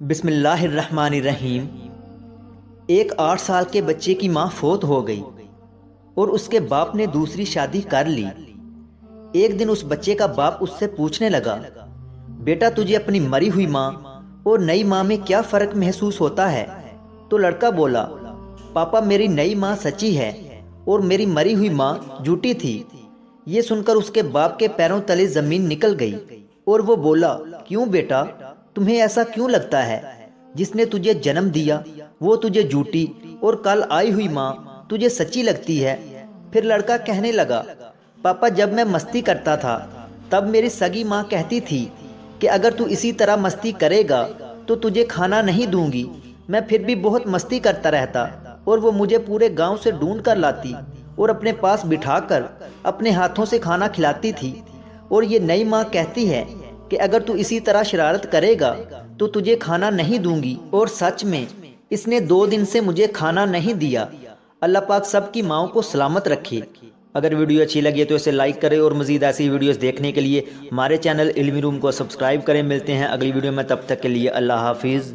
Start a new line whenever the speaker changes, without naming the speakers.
बिस्मिल्लाहिर्रहमानिर्रहीम। एक 8 साल के बच्चे की माँ फोत हो गई और उसके बाप ने दूसरी शादी कर ली। एक दिन उस बच्चे का बाप उससे पूछने लगा, बेटा तुझे अपनी मरी हुई माँ और नई माँ में क्या फ़र्क महसूस होता है? तो लड़का बोला, पापा मेरी नई माँ सच्ची है और मेरी मरी हुई माँ झूठी थी। ये सुनकर उसके बाप के पैरों तले ज़मीन निकल गई और वो बोला, क्यों बेटा, तुम्हें ऐसा क्यों लगता है? जिसने तुझे जन्म दिया वो तुझे झूठी और कल आई हुई माँ तुझे सच्ची लगती है। फिर लड़का कहने लगा, पापा जब मैं मस्ती करता था तब मेरी सगी माँ कहती थी कि अगर तू इसी तरह मस्ती करेगा तो तुझे खाना नहीं दूंगी। मैं फिर भी बहुत मस्ती करता रहता और वो मुझे पूरे गांव से ढूंढ कर लाती और अपने पास बिठाकर अपने हाथों से खाना खिलाती थी। और ये नई माँ कहती है कि अगर तू इसी तरह शरारत करेगा तो तुझे खाना नहीं दूंगी। और सच में इसने 2 दिन से मुझे खाना नहीं दिया। अल्लाह पाक सबकी माओं को सलामत रखे। अगर वीडियो अच्छी लगी तो इसे लाइक करें और मज़ीद ऐसी वीडियोस देखने के लिए हमारे चैनल इल्मी रूम को सब्सक्राइब करें। मिलते हैं अगली वीडियो में, तब तक के लिए अल्लाह हाफिज़।